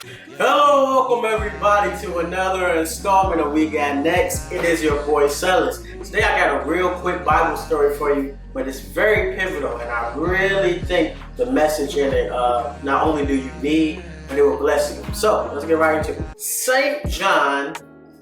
Hello, welcome everybody to another installment of We Got Next. It is your boy Cellus. Today I got a real quick Bible story for you, but it's very pivotal, and I really think the message in it, not only do you need, but it will bless you. So let's get right into it. St. John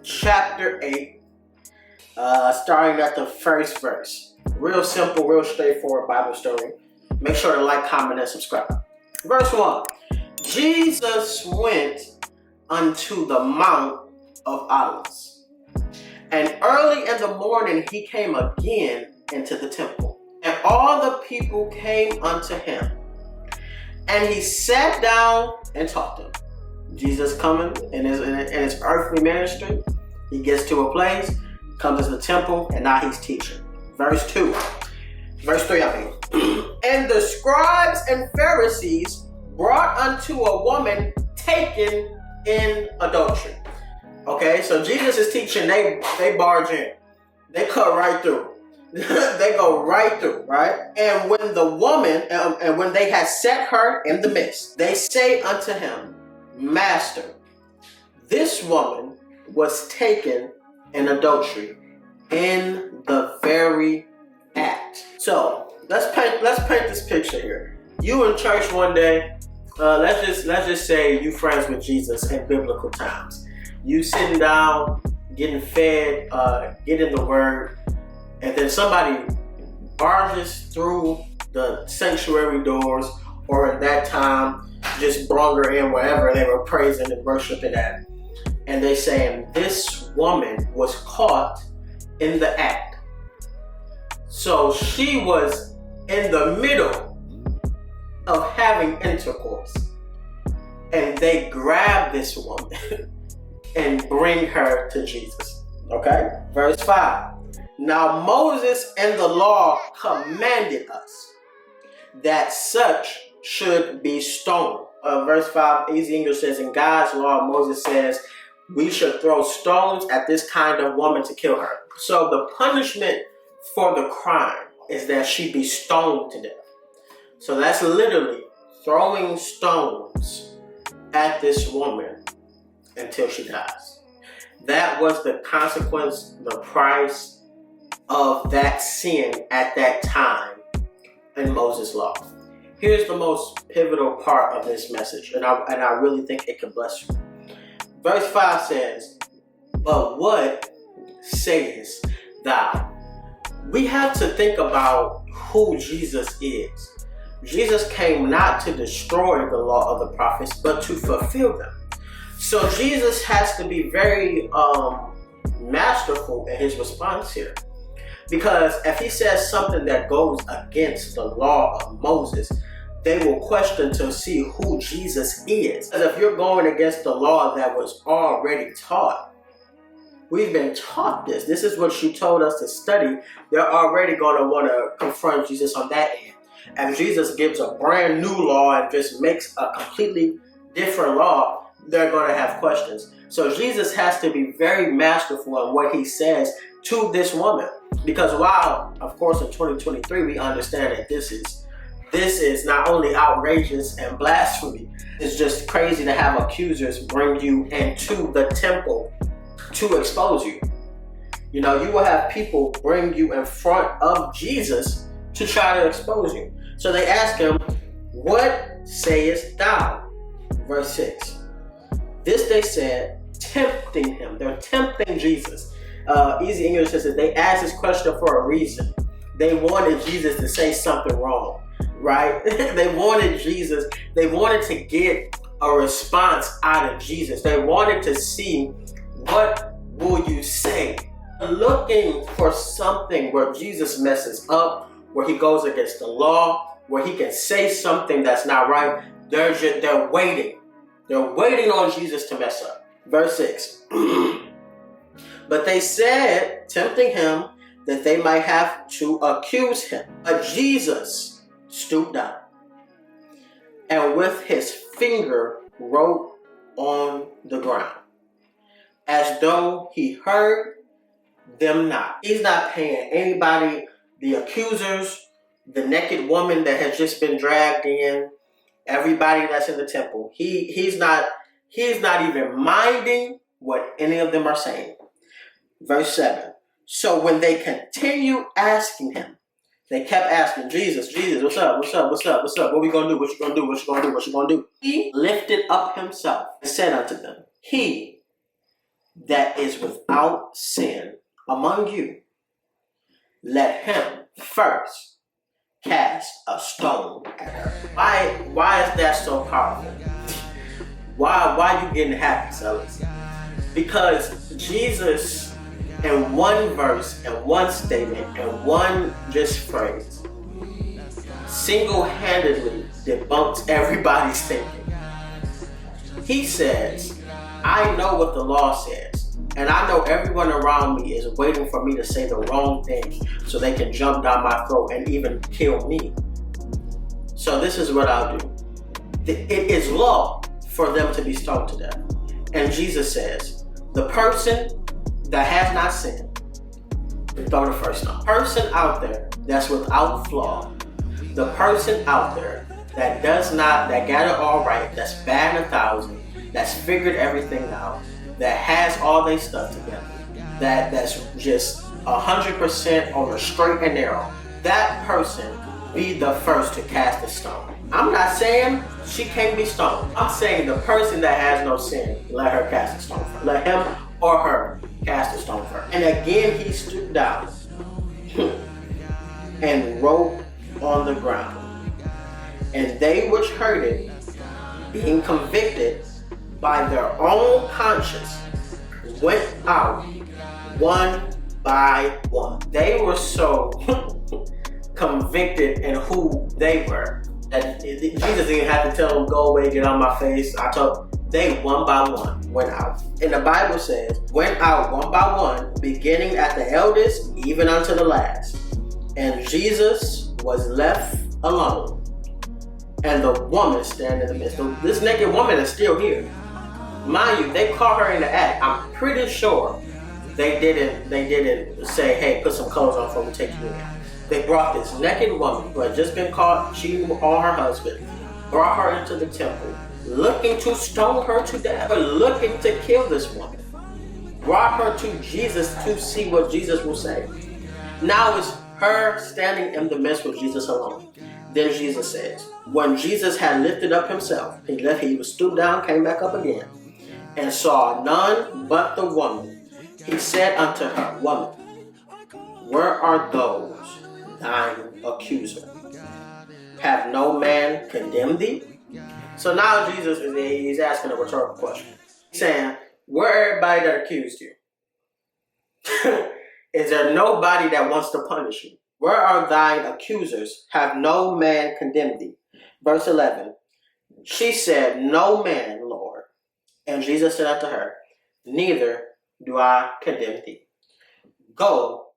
chapter 8, starting at the first verse. Real simple, real straightforward Bible story. Make sure to like, comment, and subscribe. Verse 1. Jesus went unto the Mount of Olives, and early in the morning he came again into the temple, and all the people came unto him, and he sat down and taught them. Jesus coming in his earthly ministry, he gets to a place, comes to the temple, and now he's teaching. Verse 3, and the scribes and Pharisees brought unto a woman taken in adultery. Okay, so Jesus is teaching, they barge in. They cut right through. They go right through, right? And when the woman, and when they had set her in the midst, they say unto him, Master, this woman was taken in adultery in the very act. So let's paint this picture here. You in church one day. Let's just say you friends with Jesus in biblical times. You sitting down, getting fed, getting the word, and then somebody barges through the sanctuary doors, or at that time, just brought her in wherever they were praising and worshiping at. And they saying, this woman was caught in the act. So she was in the middle of having intercourse, and they grab this woman and bring her to Jesus. Okay? Verse 5. Now Moses and the law commanded us that such should be stoned. Verse 5, Easy English says, in God's law, Moses says, we should throw stones at this kind of woman to kill her. So the punishment for the crime is that she be stoned to death. So that's literally throwing stones at this woman until she dies. That was the consequence, the price of that sin at that time in Moses' law. Here's the most pivotal part of this message, and I really think it can bless you. Verse 5 says, but what sayest thou? We have to think about who Jesus is. Jesus came not to destroy the law of the prophets, but to fulfill them. So Jesus has to be very masterful in his response here. Because if he says something that goes against the law of Moses, they will question to see who Jesus is. Because if you're going against the law that was already taught, we've been taught this. This is what you told us to study. They're already going to want to confront Jesus on that end. And Jesus gives a brand new law and just makes a completely different law, they're going to have questions. So Jesus has to be very masterful in what he says to this woman. Because while, of course, in 2023, we understand that this is not only outrageous and blasphemy, it's just crazy to have accusers bring you into the temple to expose you. You know, you will have people bring you in front of Jesus to try to expose you. So they ask him, what sayest thou? Verse 6. This they said, tempting him. They're tempting Jesus. Easy English says that they asked this question for a reason. They wanted Jesus to say something wrong, right? They wanted to get a response out of Jesus. They wanted to see, what will you say? Looking for something where Jesus messes up, where he goes against the law, where he can say something that's not right. They're waiting. They're waiting on Jesus to mess up. Verse 6. But they said, tempting him, that they might have to accuse him. But Jesus stooped down, and with his finger wrote on the ground, as though he heard them not. He's not paying anybody, the accusers, the naked woman that has just been dragged in, everybody that's in the temple. He's not He's not even minding what any of them are saying. Verse 7. So when they continued asking him, they kept asking, Jesus, what's up? What we gonna do? What you gonna do? He lifted up himself and said unto them, he that is without sin among you, let him first cast a stone at her. Why is that so powerful? Why you getting happy, Cellus? Because Jesus, in one verse, in one statement, in one just phrase, single-handedly debunks everybody's thinking. He says, I know what the law says, and I know everyone around me is waiting for me to say the wrong thing so they can jump down my throat and even kill me. So this is what I'll do. It is law for them to be stoned to death. And Jesus says, the person that has not sinned, throw the first stone. Person out there that's without flaw, the person out there that got it all right, that's bad in 1,000, that's figured everything out, that has all their stuff together, that's just 100% on the straight and narrow, that person be the first to cast a stone. I'm not saying she can't be stoned. I'm saying the person that has no sin, let her cast a stone first. Let him or her cast a stone first. And again he stooped down and wrote on the ground. And they which heard it, being convicted by their own conscience, went out one by one. They were so convicted in who they were that Jesus didn't have to tell them, go away, get on my face. They one by one went out. And the Bible says, went out one by one, beginning at the eldest, even unto the last. And Jesus was left alone, and the woman standing in the midst. This naked woman is still here. Mind you, they caught her in the act. I'm pretty sure they didn't say, hey, put some clothes on before we take you in. They brought this naked woman who had just been caught cheating on her husband, brought her into the temple, looking to stone her to death, looking to kill this woman. Brought her to Jesus to see what Jesus will say. Now it's her standing in the midst with Jesus alone. Then Jesus says, when Jesus had lifted up himself, he was stooped down, came back up again, and saw none but the woman. He said unto her, woman, where are those thine accuser? Have no man condemned thee? So now Jesus he's asking a rhetorical question. He's saying, where everybody that accused you? Is there nobody that wants to punish you? Where are thine accusers? Have no man condemned thee? Verse 11. She said, no man, Lord. And Jesus said unto her, neither do I condemn thee. Go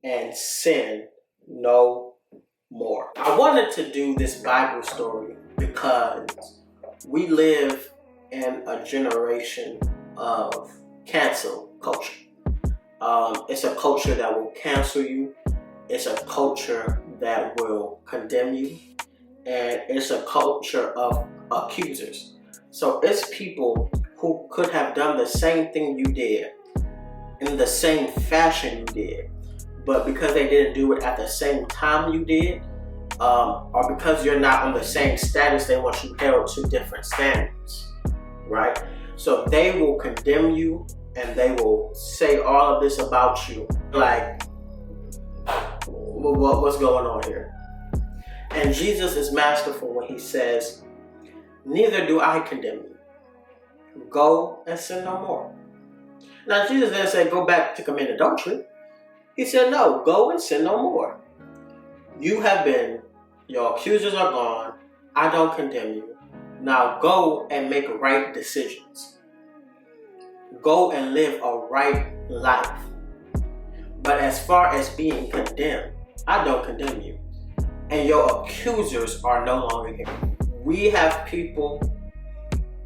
and sin no more. I wanted to do this Bible story because we live in a generation of cancel culture. It's a culture that will cancel you. It's a culture that will condemn you. And it's a culture of accusers. So it's people who could have done the same thing you did in the same fashion you did, but because they didn't do it at the same time you did, or because you're not on the same status, they want you held to different standards, right? So they will condemn you and they will say all of this about you, like, what's going on here? And Jesus is masterful when he says, neither do I condemn you. Go and sin no more. Now Jesus didn't say go back to commit adultery. He said, no, go and sin no more. You have been, your accusers are gone. I don't condemn you. Now go and make right decisions. Go and live a right life. But as far as being condemned, I don't condemn you. And your accusers are no longer here. We have people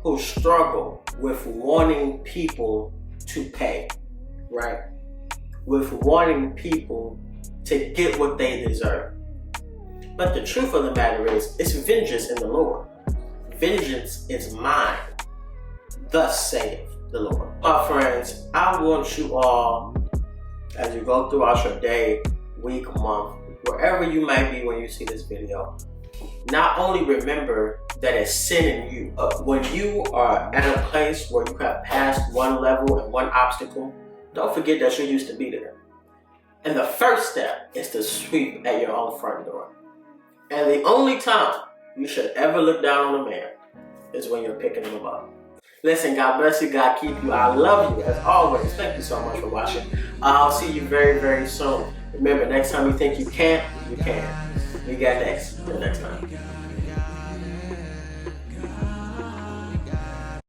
who struggle with wanting people to pay, right? With wanting people to get what they deserve. But the truth of the matter is, it's vengeance in the Lord. Vengeance is mine. thus saith the Lord. My friends, I want you all, as you go throughout your day, week, month, wherever you might be when you see this video, not only remember that it's sin in you. When you are at a place where you have passed one level and one obstacle, don't forget that you used to be there. And the first step is to sweep at your own front door. And the only time you should ever look down on a man is when you're picking him up. Listen, God bless you, God keep you. I love you as always. Thank you so much for watching. I'll see you very, very soon. Remember, next time you think you can't, you can. We got next. Till next time.